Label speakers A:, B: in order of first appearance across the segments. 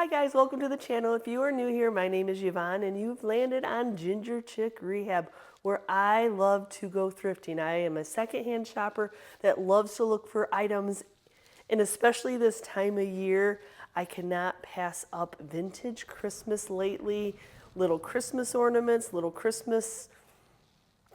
A: Hi guys, welcome to the channel. If you are new here, my name is Yvonne and you've landed on Ginger Chick Rehab, where I love to go thrifting. I am a secondhand shopper that loves to look for items, and especially this time of year, I cannot pass up vintage Christmas lately, little Christmas ornaments, little Christmas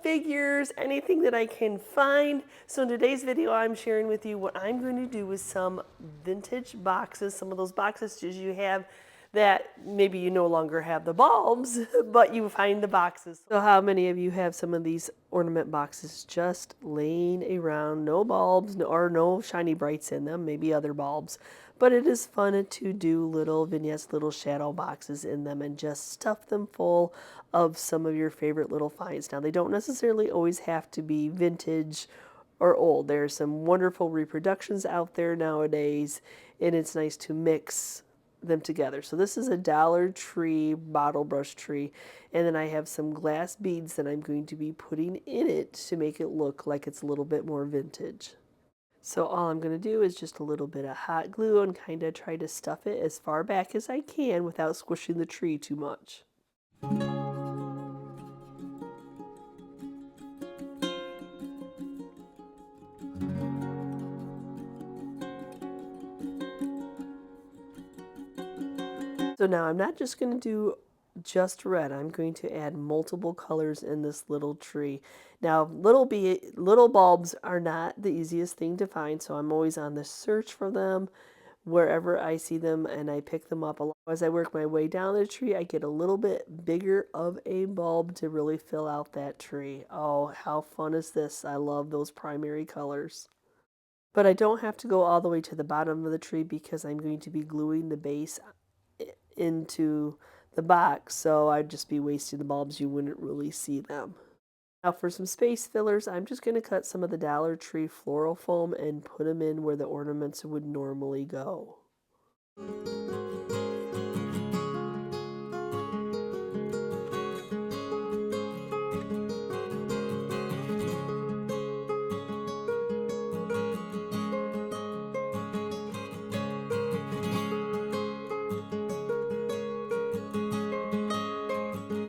A: figures, anything that I can find. So in today's video, I'm sharing with you what I'm going to do with some vintage boxes, some of those boxes you have that maybe you no longer have the bulbs, but you find the boxes. So how many of you have some of these ornament boxes just laying around, no bulbs or no shiny brights in them, maybe other bulbs, but it is fun to do little vignettes, little shadow boxes in them and just stuff them full of some of your favorite little finds. Now, they don't necessarily always have to be vintage or old. There's some wonderful reproductions out there nowadays, and it's nice to mix them together. So this is a Dollar Tree bottle brush tree, and then I have some glass beads that I'm going to be putting in it to make it look like it's a little bit more vintage. So all I'm going to do is just a little bit of hot glue and kind of try to stuff it as far back as I can without squishing the tree too much. So now I'm not just going to do just red. I'm going to add multiple colors in this little tree. Now, little bulbs are not the easiest thing to find, so I'm always on the search for them wherever I see them, and I pick them up. As I work my way down the tree, I get a little bit bigger of a bulb to really fill out that tree. Oh, how fun is this? I love those primary colors. But I don't have to go all the way to the bottom of the tree because I'm going to be gluing the base into the box, so I'd just be wasting the bulbs. You wouldn't really see them. Now for some space fillers, I'm just going to cut some of the Dollar Tree floral foam and put them in where the ornaments would normally go.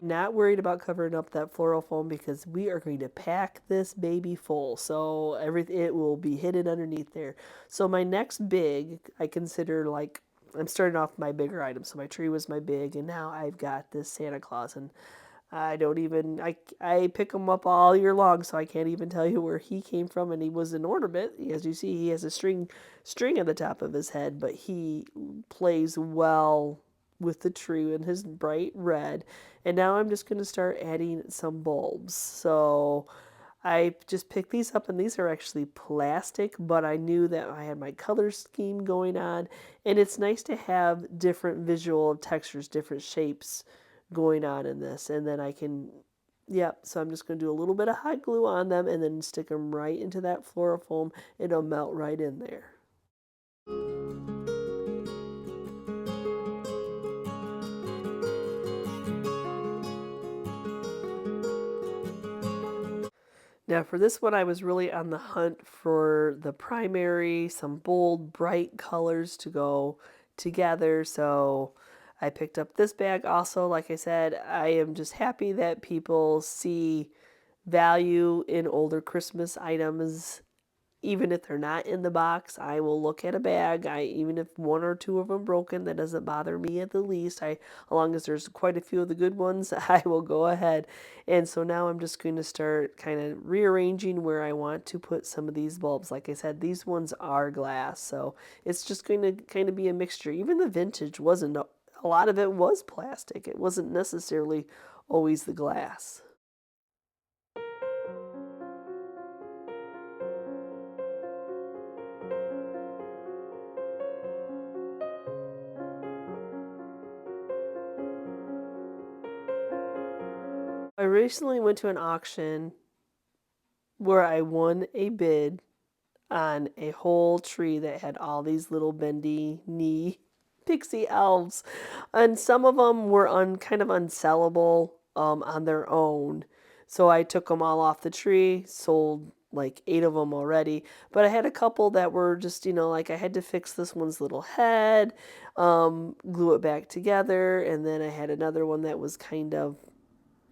A: Not worried about covering up that floral foam because we are going to pack this baby full, so it will be hidden underneath there. So my next big, I consider, like, I'm starting off my bigger items. So my tree was my big, and now I've got this Santa Claus, and I pick him up all year long, so I can't even tell you where he came from. And he was an ornament. As you see, he has a string at the top of his head, but he plays well with the tree in his bright red. And now I'm just going to start adding some bulbs. So I just picked these up, and these are actually plastic, but I knew that I had my color scheme going on, and it's nice to have different visual textures, different shapes going on in this. And then I can, so I'm just going to do a little bit of hot glue on them and then stick them right into that floral foam. It'll melt right in there. Now for this one, I was really on the hunt for the primary, some bold, bright colors to go together. So I picked up this bag also. Like I said, I am just happy that people see value in older Christmas items. Even if they're not in the box, I will look at a bag. Even if one or two of them broken, that doesn't bother me at the least. As long as there's quite a few of the good ones, I will go ahead. And so now I'm just going to start kind of rearranging where I want to put some of these bulbs. Like I said, these ones are glass, so it's just going to kind of be a mixture. Even the vintage wasn't, a lot of it was plastic. It wasn't necessarily always the glass. I recently went to an auction where I won a bid on a whole tree that had all these little bendy knee pixie elves, and some of them were kind of unsellable on their own. So I took them all off the tree, sold like 8 of them already, but I had a couple that were just, like I had to fix this one's little head, glue it back together, and then I had another one that was kind of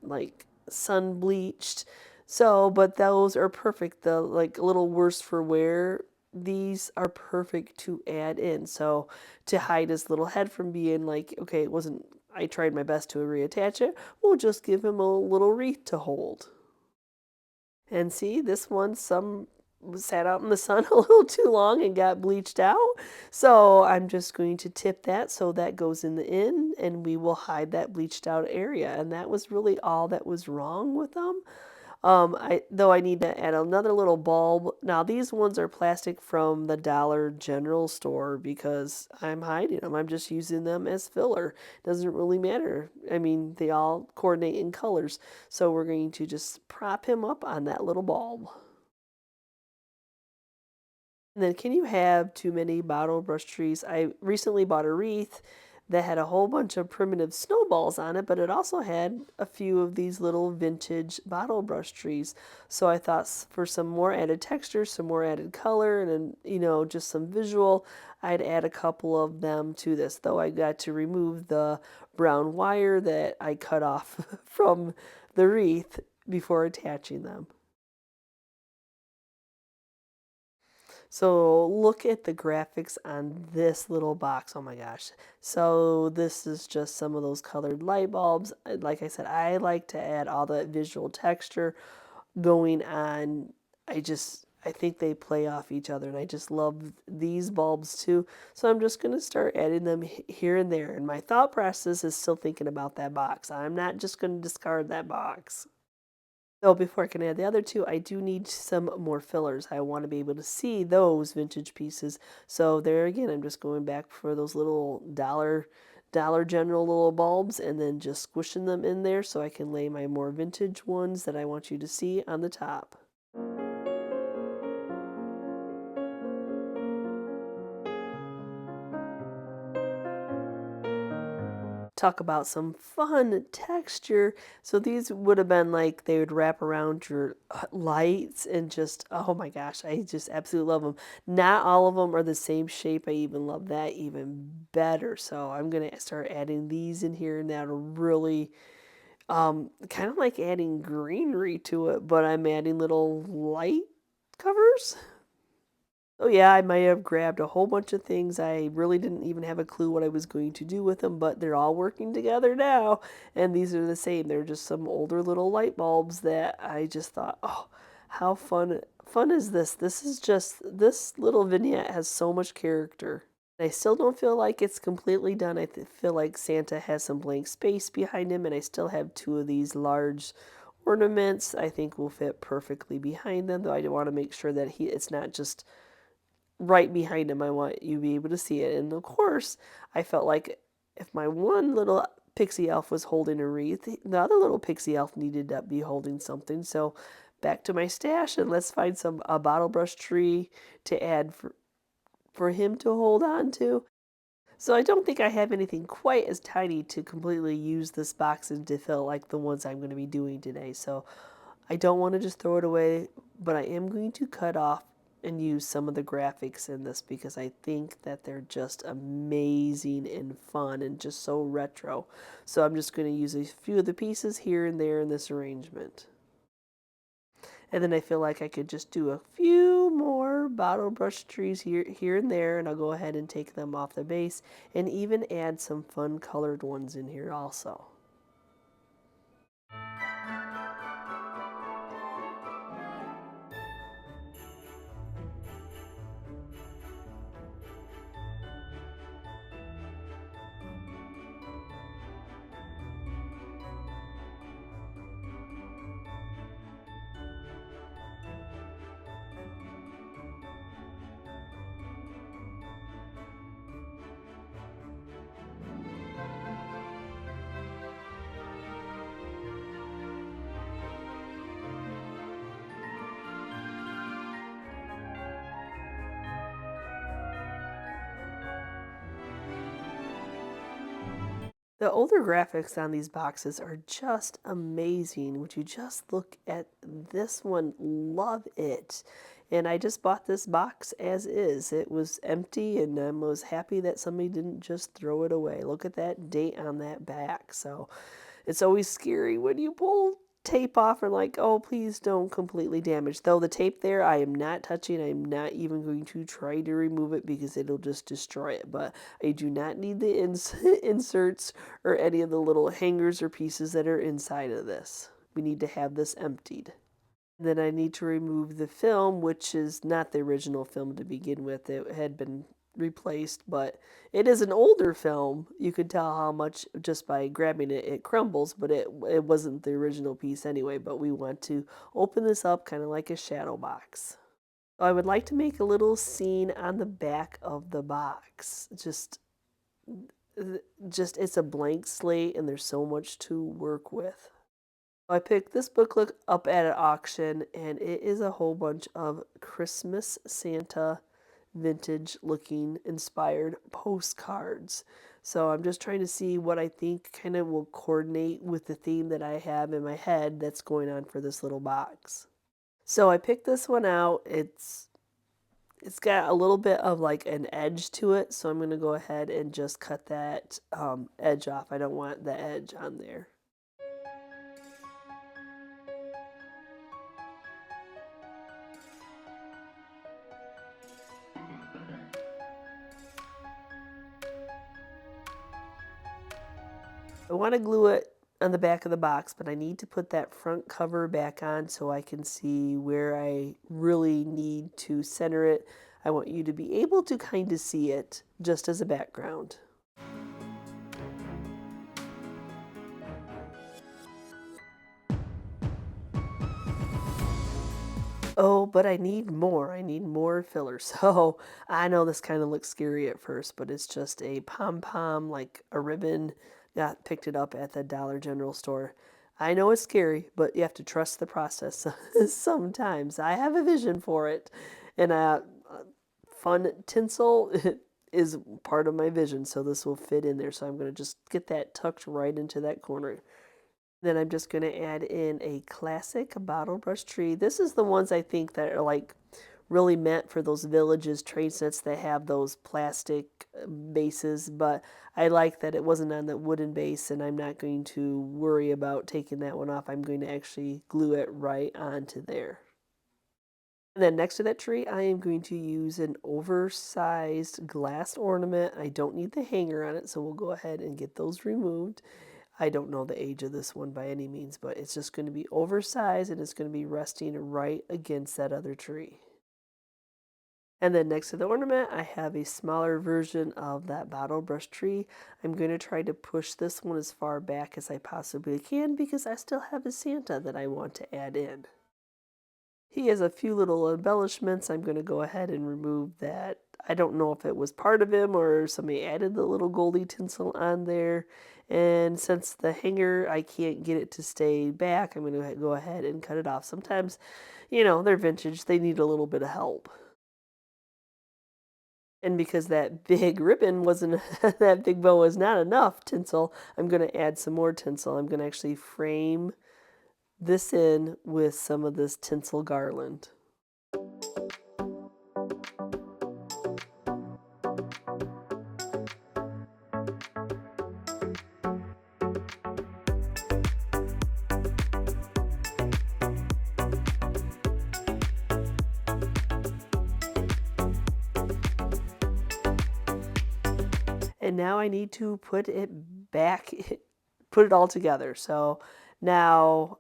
A: like sun bleached. So, but those are perfect. The like a little worse for wear, these are perfect to add in. So, to hide his little head from being like, okay, it wasn't, I tried my best to reattach it, we'll just give him a little wreath to hold. And see, this one, some sat out in the sun a little too long and got bleached out. So I'm just going to tip that so that goes in the end, and we will hide that bleached out area. And that was really all that was wrong with them. Though I need to add another little bulb. Now these ones are plastic from the Dollar General store because I'm hiding them. I'm just using them as filler. Doesn't really matter. I mean, they all coordinate in colors. So we're going to just prop him up on that little bulb. And then can you have too many bottle brush trees? I recently bought a wreath that had a whole bunch of primitive snowballs on it, but it also had a few of these little vintage bottle brush trees. So I thought for some more added texture, some more added color, and then, just some visual, I'd add a couple of them to this, though I got to remove the brown wire that I cut off from the wreath before attaching them. So look at the graphics on this little box. Oh my gosh. So this is just some of those colored light bulbs. Like I said, I like to add all that visual texture going on. I think they play off each other, and I just love these bulbs too. So I'm just going to start adding them here and there. And my thought process is still thinking about that box. I'm not just going to discard that box. So before I can add the other two, I do need some more fillers. I want to be able to see those vintage pieces. So there again, I'm just going back for those little Dollar General little bulbs and then just squishing them in there so I can lay my more vintage ones that I want you to see on the top. Talk about some fun texture. So these would have been like they would wrap around your lights and just, oh my gosh, I just absolutely love them. Not all of them are the same shape. I even love that even better. So I'm going to start adding these in here, and that'll really kind of like adding greenery to it, but I'm adding little light covers. Oh yeah, I might have grabbed a whole bunch of things. I really didn't even have a clue what I was going to do with them, but they're all working together now. And these are the same. They're just some older little light bulbs that I just thought, oh, how fun is this? This little vignette has so much character. I still don't feel like it's completely done. I feel like Santa has some blank space behind him, and I still have two of these large ornaments I think will fit perfectly behind them, though I want to make sure that it's not just right behind him. I want you to be able to see it. And of course, I felt like if my one little pixie elf was holding a wreath, the other little pixie elf needed to be holding something. So back to my stash, and let's find a bottle brush tree to add for him to hold on to. So I don't think I have anything quite as tiny to completely use this box and to fill like the ones I'm going to be doing today. So I don't want to just throw it away, but I am going to cut off and use some of the graphics in this because I think that they're just amazing and fun and just so retro. So I'm just going to use a few of the pieces here and there in this arrangement. And then I feel like I could just do a few more bottle brush trees here and there, and I'll go ahead and take them off the base and even add some fun colored ones in here also. The older graphics on these boxes are just amazing. Would you just look at this one? Love it. And I just bought this box as is. It was empty and I was happy that somebody didn't just throw it away. Look at that date on that back. So it's always scary when you pull tape off and like, oh, please don't completely damage. Though the tape there, I am not touching. I'm not even going to try to remove it because it'll just destroy it. But I do not need the inserts or any of the little hangers or pieces that are inside of this. We need to have this emptied. Then I need to remove the film, which is not the original film to begin with. It had been replaced, but it is an older film. You could tell how much just by grabbing it, it crumbles, but it wasn't the original piece anyway. But we want to open this up kind of like a shadow box. So I would like to make a little scene on the back of the box. Just it's a blank slate and there's so much to work with. I picked this booklet up at an auction, and it is a whole bunch of Christmas Santa vintage looking inspired postcards. So I'm just trying to see what I think kind of will coordinate with the theme that I have in my head that's going on for this little box. So I picked this one out. It's got a little bit of like an edge to it, so I'm going to go ahead and just cut that edge off. I don't want the edge on there. I want to glue it on the back of the box, but I need to put that front cover back on so I can see where I really need to center it. I want you to be able to kind of see it just as a background. Oh, but I need more. I need more filler. So I know this kind of looks scary at first, but it's just a pom-pom, like a ribbon. Picked it up at the Dollar General store. I know it's scary, but you have to trust the process sometimes. I have a vision for it. And fun tinsel is part of my vision, so this will fit in there. So I'm going to just get that tucked right into that corner. Then I'm just going to add in a classic bottle brush tree. This is the ones I think that are like really meant for those villages trade sets that have those plastic bases, but I like that it wasn't on the wooden base and I'm not going to worry about taking that one off. I'm going to actually glue it right onto there. And then next to that tree, I am going to use an oversized glass ornament. I don't need the hanger on it, so we'll go ahead and get those removed. I don't know the age of this one by any means, but it's just going to be oversized and it's going to be resting right against that other tree. And then next to the ornament, I have a smaller version of that bottle brush tree. I'm going to try to push this one as far back as I possibly can because I still have a Santa that I want to add in. He has a few little embellishments. I'm going to go ahead and remove that. I don't know if it was part of him or somebody added the little goldy tinsel on there. And since the hanger, I can't get it to stay back, I'm going to go ahead and cut it off. Sometimes, you know, they're vintage. They need a little bit of help. And because that big ribbon wasn't, that big bow was not enough tinsel, I'm going to add some more tinsel. I'm going to actually frame this in with some of this tinsel garland. And now I need to put it back, put it all together. So now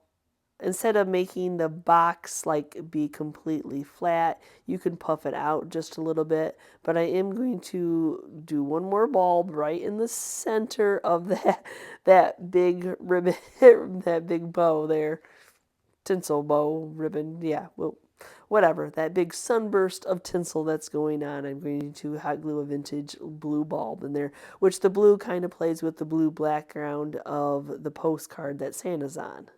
A: instead of making the box like be completely flat, you can puff it out just a little bit, but I am going to do one more bulb right in the center of that big ribbon, that big bow there, tinsel bow ribbon, yeah, well, whatever, that big sunburst of tinsel that's going on. I'm going to hot glue a vintage blue bulb in there, which the blue kind of plays with the blue background of the postcard that Santa's on.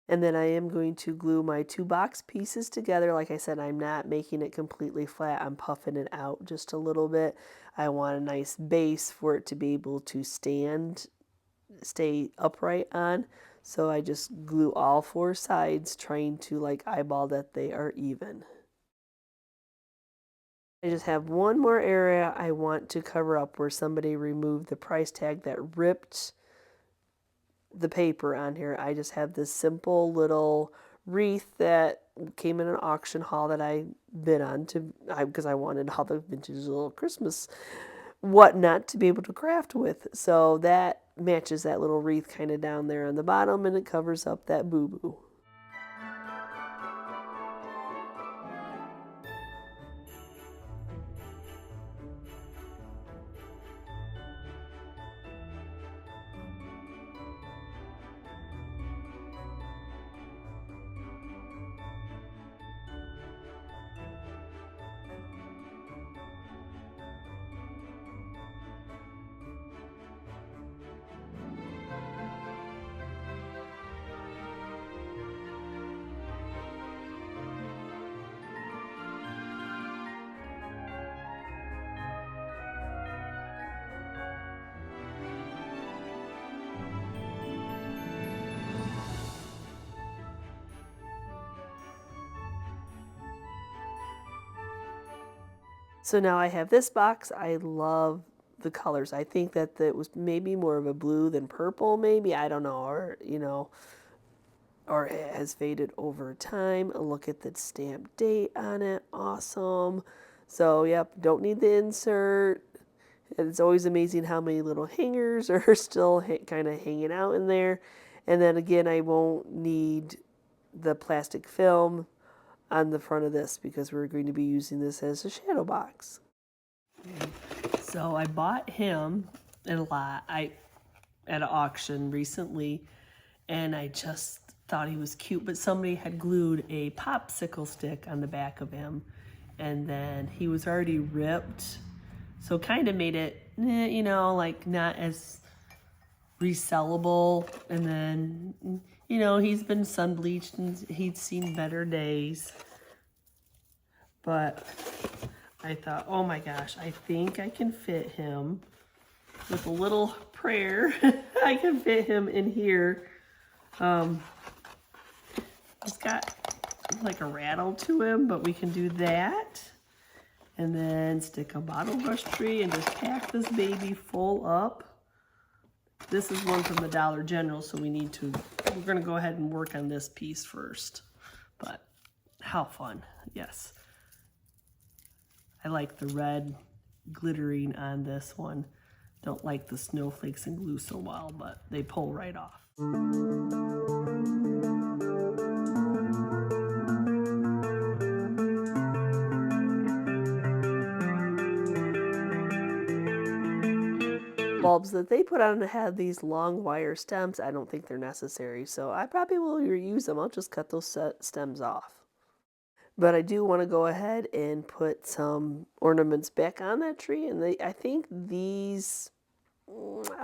A: And then I am going to glue my 2 box pieces together. Like I said, I'm not making it completely flat. I'm puffing it out just a little bit. I want a nice base for it to be able to stay upright on. So I just glue all 4 sides, trying to like eyeball that they are even. I just have one more area I want to cover up where somebody removed the price tag that ripped the paper on here. I just have this simple little wreath that came in an auction haul that I bid on because I wanted all the vintage little Christmas whatnot to be able to craft with. So that matches that little wreath kind of down there on the bottom, and it covers up that boo-boo. So now I have this box. I love the colors. I think that it was maybe more of a blue than purple, maybe. I don't know. Or, or it has faded over time. Look at the stamp date on it. Awesome. So, yep, don't need the insert. It's always amazing how many little hangers are still kind of hanging out in there. And then again, I won't need the plastic film on the front of this because we're going to be using this as a shadow box. So I bought him a lot at an auction recently, and I just thought he was cute, but somebody had glued a popsicle stick on the back of him, and then he was already ripped, so kind of made it, like not as resellable. And then, he's been sun bleached and he'd seen better days. But I thought, oh my gosh, I think I can fit him with a little prayer. I can fit him in here. He's got like a rattle to him, but we can do that. And then stick a bottle brush tree and just pack this baby full up. This is one from the Dollar General, so we're gonna go ahead and work on this piece first. But how fun, yes. I like the red glittering on this one. Don't like the snowflakes and glue so well, but they pull right off. Bulbs that they put on have these long wire stems. I don't think they're necessary, so I probably will reuse them. I'll just cut those stems off. But I do want to go ahead and put some ornaments back on that tree, and I think these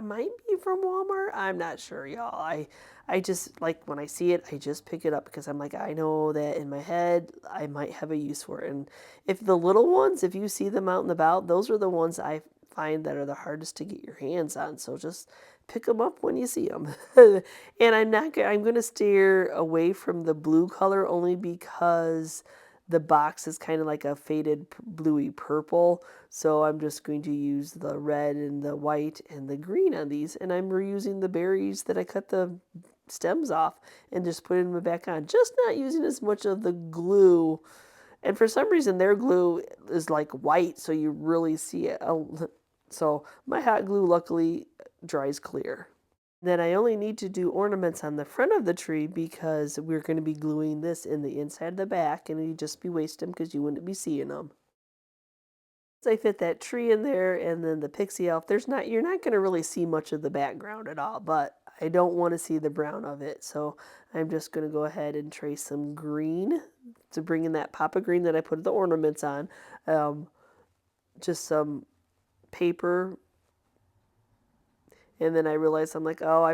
A: might be from Walmart. I'm not sure, y'all. I just, like, when I see it, I just pick it up because I'm like, I know that in my head I might have a use for it. And if the little ones, if you see them out and about, those are the ones I find that are the hardest to get your hands on. So just pick them up when you see them. And I'm going to steer away from the blue color only because the box is kind of like a faded bluey purple. So I'm just going to use the red and the white and the green on these. And I'm reusing the berries that I cut the stems off and just putting them back on. Just not using as much of the glue. And for some reason their glue is like white, so you really see it. So my hot glue luckily dries clear. Then I only need to do ornaments on the front of the tree because we're going to be gluing this in the inside of the back, and you'd just be wasting them because you wouldn't be seeing them. So I fit that tree in there, and then the pixie elf. You're not going to really see much of the background at all, but I don't want to see the brown of it, so I'm just going to go ahead and trace some green to bring in that pop of green that I put the ornaments on. Just some paper And then I realized I'm like, oh,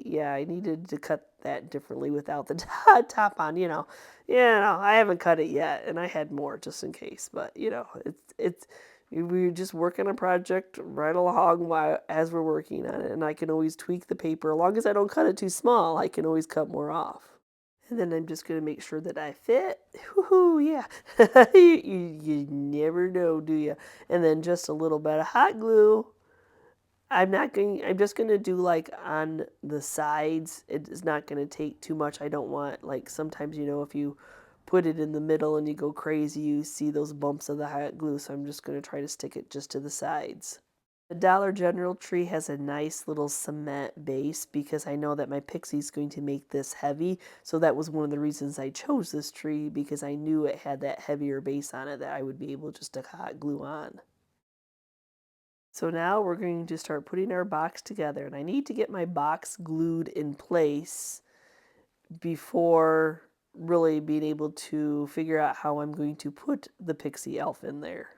A: yeah, I needed to cut that differently without the top on, I haven't cut it yet, and I had more just in case, but we were just working on a project right along as we're working on it, and I can always tweak the paper. As long as I don't cut it too small, I can always cut more off. And then I'm just going to make sure that I fit. Woohoo, yeah. You never know, do you? And then just a little bit of hot glue. I'm just going to do like on the sides. It's not going to take too much. I don't want, like, sometimes, if you put it in the middle and you go crazy, you see those bumps of the hot glue. So I'm just going to try to stick it just to the sides. The Dollar General tree has a nice little cement base because I know that my pixie is going to make this heavy. So that was one of the reasons I chose this tree, because I knew it had that heavier base on it that I would be able just to hot glue on. So now we're going to start putting our box together, and I need to get my box glued in place before really being able to figure out how I'm going to put the pixie elf in there.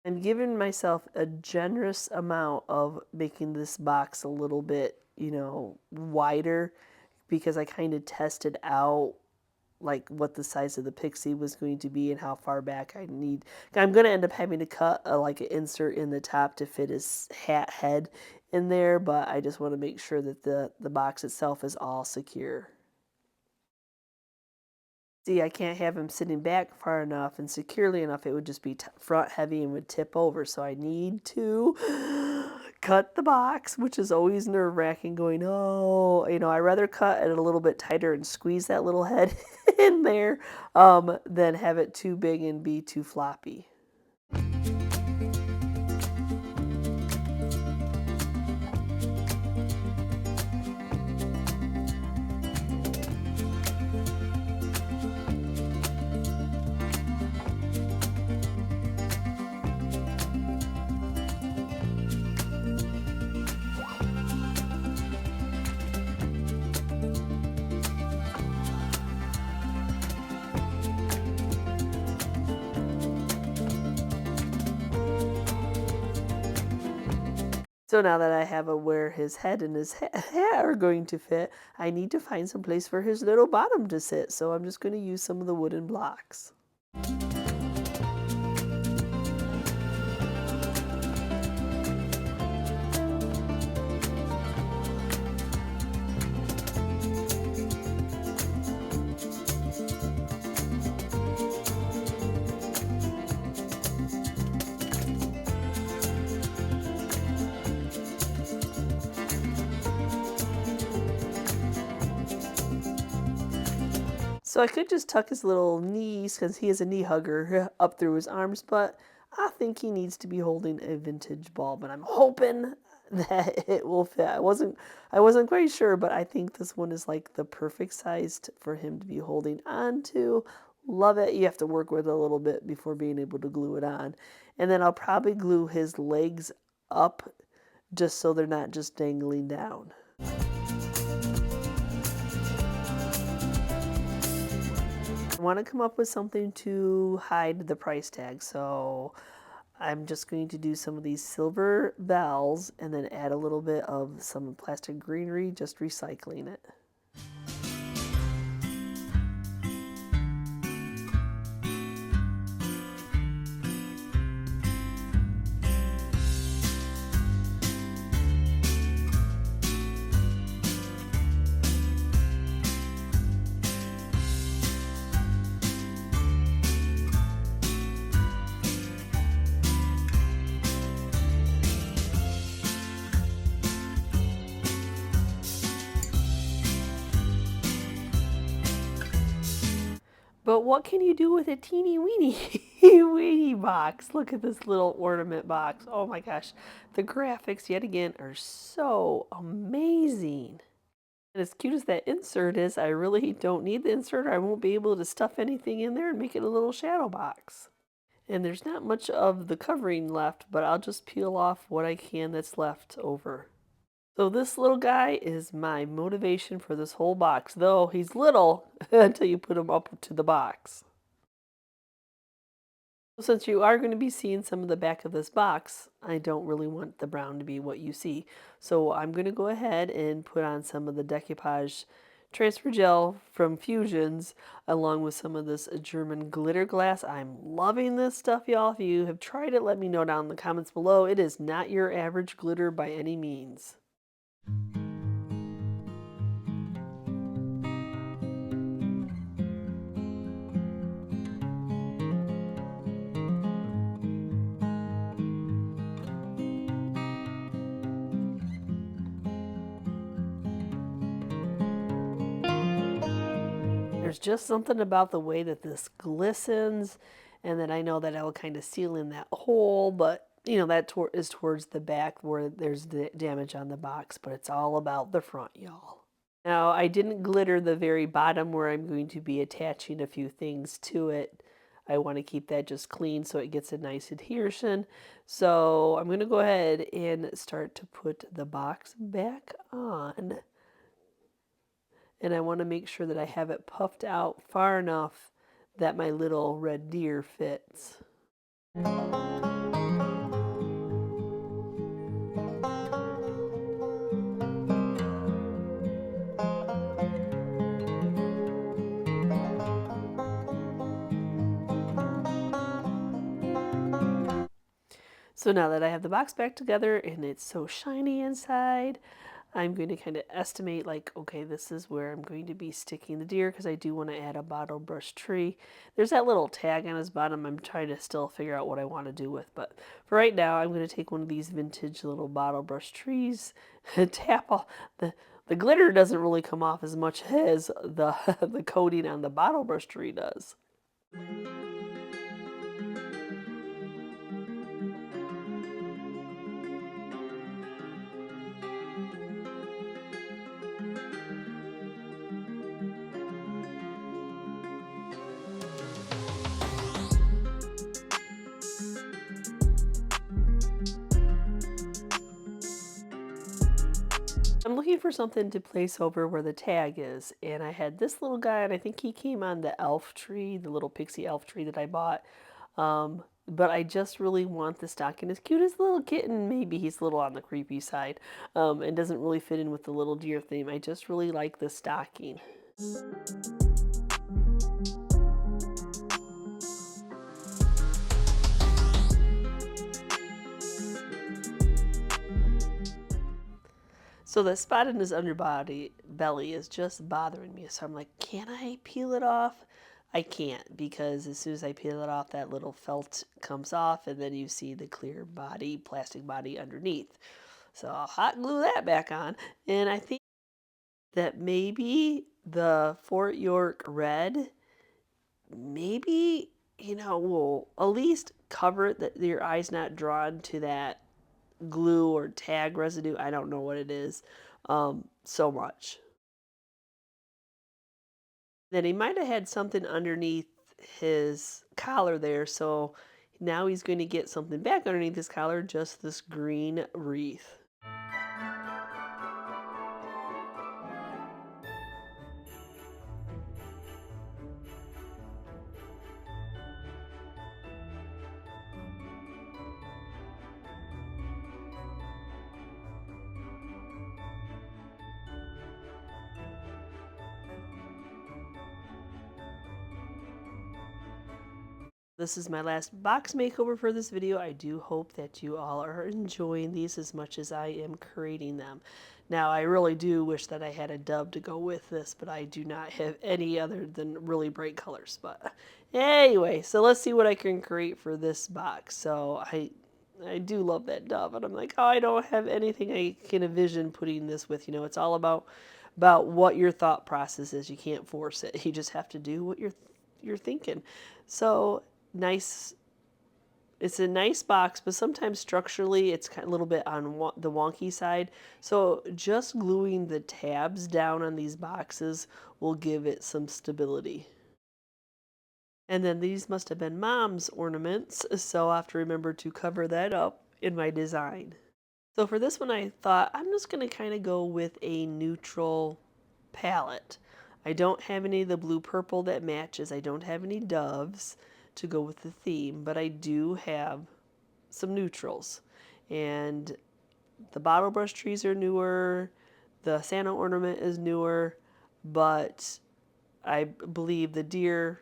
A: I'm giving myself a generous amount of making this box a little bit, wider, because I kind of tested out like what the size of the pixie was going to be and how far back I need. I'm going to end up having to cut like an insert in the top to fit his hat head in there, but I just want to make sure that the box itself is all secure. See, I can't have him sitting back far enough and securely enough. It would just be front heavy and would tip over. So I need to cut the box, which is always nerve-wracking, going, oh, I'd rather cut it a little bit tighter and squeeze that little head in there than have it too big and be too floppy. So now that I have where his head and his hair are going to fit, I need to find some place for his little bottom to sit. So I'm just going to use some of the wooden blocks. So I could just tuck his little knees, because he is a knee hugger, up through his arms, but I think he needs to be holding a vintage ball, but I'm hoping that it will fit. I wasn't quite sure, but I think this one is like the perfect size for him to be holding on to. Love it. You have to work with it a little bit before being able to glue it on. And then I'll probably glue his legs up just so they're not just dangling down. I want to come up with something to hide the price tag, so I'm just going to do some of these silver bells and then add a little bit of some plastic greenery, just recycling it. But what can you do with a teeny weeny weeny box? Look at this little ornament box. Oh my gosh. The graphics, yet again, are so amazing. And as cute as that insert is, I really don't need the insert. I won't be able to stuff anything in there and make it a little shadow box. And there's not much of the covering left, but I'll just peel off what I can that's left over. So this little guy is my motivation for this whole box, though he's little until you put him up to the box. Since you are going to be seeing some of the back of this box, I don't really want the brown to be what you see. So I'm going to go ahead and put on some of the Decoupage transfer gel from Fusions along with some of this German glitter glass. I'm loving this stuff, y'all. If you have tried it, let me know down in the comments below. It is not your average glitter by any means. There's just something about the way that this glistens, and then I know that I will kind of seal in that hole, but you know, that is towards the back where there's the damage on the box, but it's all about the front, y'all. Now, I didn't glitter the very bottom where I'm going to be attaching a few things to it. I want to keep that just clean so it gets a nice adhesion. So I'm going to go ahead and start to put the box back on. And I want to make sure that I have it puffed out far enough that my little red deer fits. So now that I have the box back together and it's so shiny inside, I'm going to kind of estimate like, okay, this is where I'm going to be sticking the deer because I do want to add a bottle brush tree. There's that little tag on his bottom I'm trying to still figure out what I want to do with. But for right now, I'm going to take one of these vintage little bottle brush trees and tap all the glitter doesn't really come off as much as the, the coating on the bottle brush tree does. I'm looking for something to place over where the tag is, and I had this little guy, and I think he came on the elf tree, the little pixie elf tree that I bought. But I just really want the stocking. As cute as the little kitten, maybe he's a little on the creepy side, and doesn't really fit in with the little deer theme. I just really like the stocking. So the spot in his belly is just bothering me. So I'm like, can I peel it off? I can't, because as soon as I peel it off, that little felt comes off, and then you see the clear body, plastic body underneath. So I'll hot glue that back on. And I think that maybe the Fort York red, maybe, you know, will at least cover it that your eye's not drawn to that glue or tag residue. I don't know what it is so much. Then he might have had something underneath his collar there, so now he's going to get something back underneath his collar, just this green wreath. This is my last box makeover for this video. I do hope that you all are enjoying these as much as I am creating them. Now, I really do wish that I had a dove to go with this, but I do not have any other than really bright colors. But anyway, so let's see what I can create for this box. So I do love that dove, and I'm like, oh, I don't have anything I can envision putting this with. You know, it's all about what your thought process is. You can't force it. You just have to do what you're thinking. So nice. It's a nice box, but sometimes structurally it's kind of a little bit on the wonky side. So just gluing the tabs down on these boxes will give it some stability. And then these must have been Mom's ornaments, so I'll have to remember to cover that up in my design. So for this one, I thought I'm just going to kind of go with a neutral palette. I don't have any of the blue purple that matches. I don't have any doves to go with the theme, but I do have some neutrals. And the bottle brush trees are newer, the Santa ornament is newer, but I believe the deer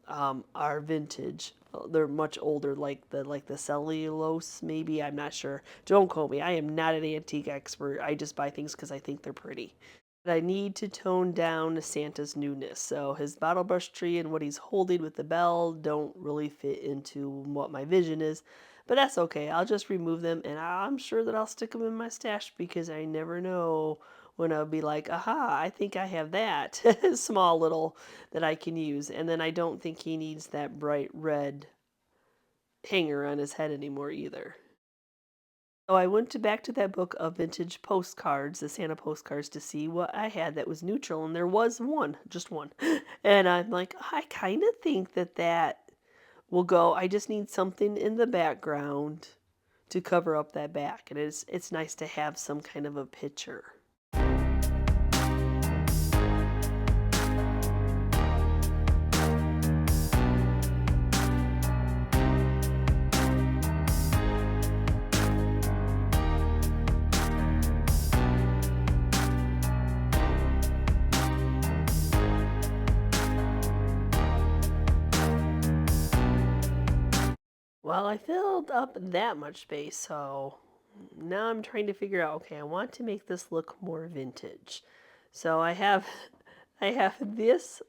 A: are vintage. They're much older, like the cellulose, maybe. I'm not sure. Don't quote me. I am not an antique expert. I just buy things because I think they're pretty. But I need to tone down Santa's newness. So his bottle brush tree and what he's holding with the bell don't really fit into what my vision is. But that's okay. I'll just remove them, and I'm sure that I'll stick them in my stash because I never know when I'll be like, aha, I think I have that small little that I can use. And then I don't think he needs that bright red hanger on his head anymore either. So I went back to that book of vintage postcards, the Santa postcards, to see what I had that was neutral, and there was one, just one. And I'm like, I kind of think that will go. I just need something in the background to cover up that back, and it's nice to have some kind of a picture. Well, I filled up that much space, so now I'm trying to figure out, okay, I want to make this look more vintage. So I have I have this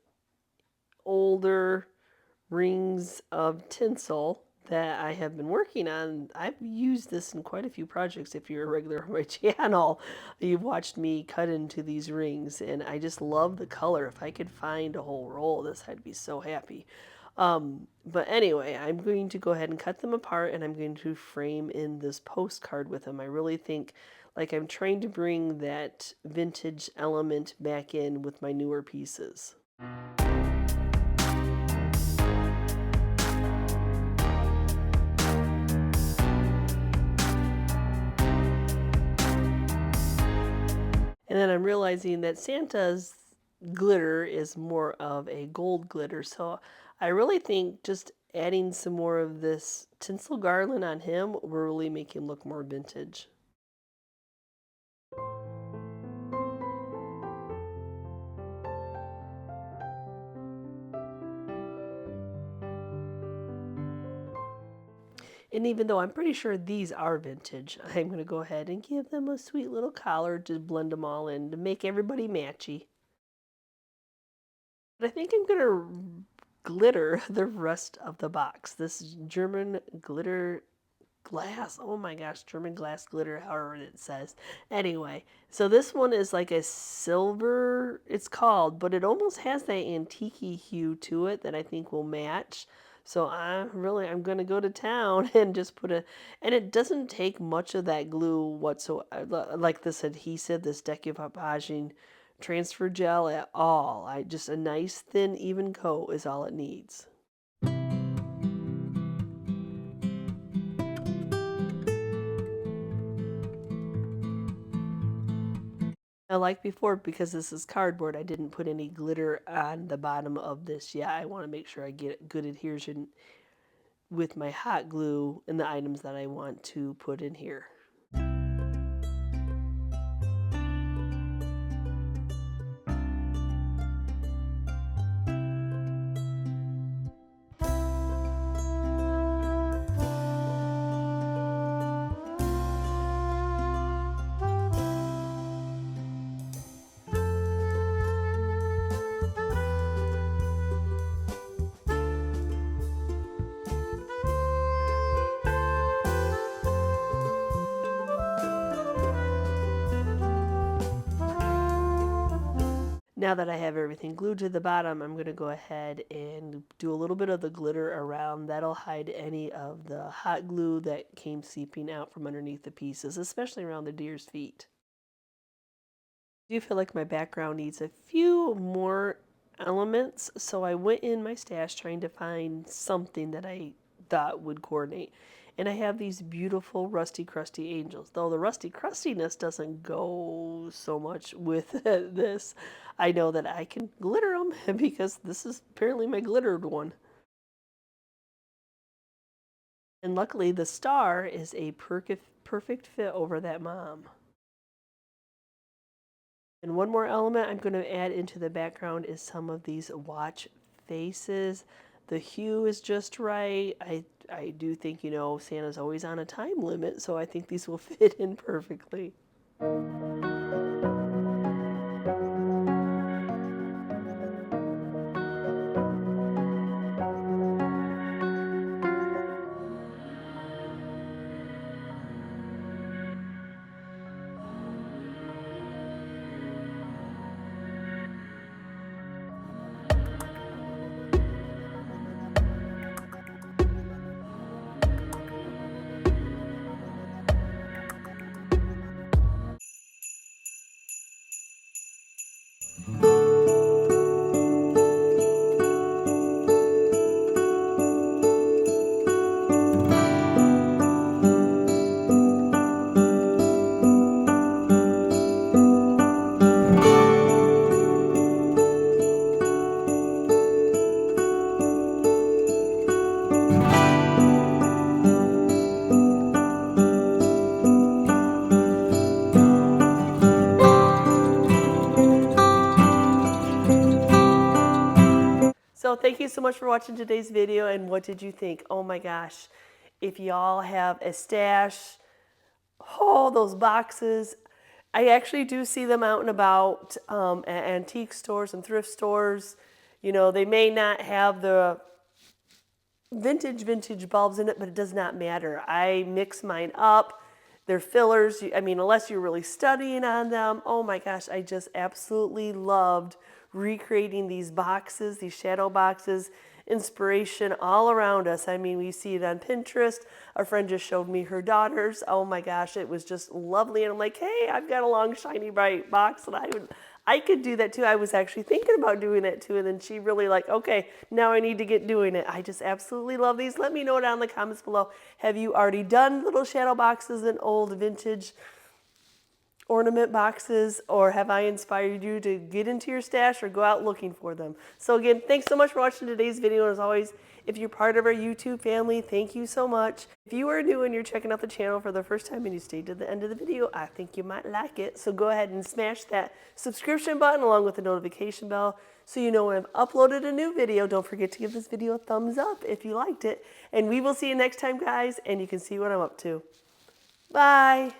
A: older rings of tinsel that I have been working on. I've used this in quite a few projects. If you're a regular on my channel, you've watched me cut into these rings, and I just love the color. If I could find a whole roll of this, I'd be so happy. But anyway, I'm going to go ahead and cut them apart, and I'm going to frame in this postcard with them. I really think like I'm trying to bring that vintage element back in with my newer pieces. And then I'm realizing that Santa's glitter is more of a gold glitter. So I really think just adding some more of this tinsel garland on him will really make him look more vintage. And even though I'm pretty sure these are vintage, I'm going to go ahead and give them a sweet little collar to blend them all in to make everybody matchy. But I think I'm going to glitter the rest of the box. This German glitter glass. Oh my gosh, German glass glitter, however it says. Anyway, so this one is like a silver, it's called, but it almost has that antique hue to it that I think will match. So I'm going to go to town and just and it doesn't take much of that glue whatsoever, like this adhesive, this decoupaging transfer gel at all. Just a nice thin even coat is all it needs. Now, like before, because this is cardboard, I didn't put any glitter on the bottom of this yet. I want to make sure I get good adhesion with my hot glue and the items that I want to put in here. Now that I have everything glued to the bottom, I'm going to go ahead and do a little bit of the glitter around. That'll hide any of the hot glue that came seeping out from underneath the pieces, especially around the deer's feet. I do feel like my background needs a few more elements, so I went in my stash trying to find something that I thought would coordinate. And I have these beautiful rusty crusty angels. Though the rusty crustiness doesn't go so much with this, I know that I can glitter them because this is apparently my glittered one. And luckily the star is a perfect fit over that mom. And one more element I'm going to add into the background is some of these watch faces. The hue is just right. I do think, you know, Santa's always on a time limit, so I think these will fit in perfectly. So thank you so much for watching today's video, and what did you think? Oh my gosh, if y'all have a stash, oh, those boxes. I actually do see them out and about at antique stores and thrift stores. You know, they may not have the vintage bulbs in it, but it does not matter. I mix mine up. They're fillers. I mean, unless you're really studying on them. Oh my gosh, I just absolutely loved recreating these boxes, these shadow boxes. Inspiration all around us. I mean, we see it on Pinterest. A friend just showed me her daughters. Oh my gosh, it was just lovely. And I'm like, hey, I've got a long, shiny, bright box, and I could do that too. I was actually thinking about doing it too, and then she really like, okay, now I need to get doing it. I just absolutely love these. Let me know down in the comments below. Have you already done little shadow boxes and old vintage ornament boxes, or have I inspired you to get into your stash or go out looking for them? So again, thanks so much for watching today's video. And as always, if you're part of our YouTube family, thank you so much. If you are new and you're checking out the channel for the first time and you stayed to the end of the video, I think you might like it. So go ahead and smash that subscription button along with the notification bell so you know when I've uploaded a new video. Don't forget to give this video a thumbs up if you liked it. And we will see you next time, guys, and you can see what I'm up to. Bye.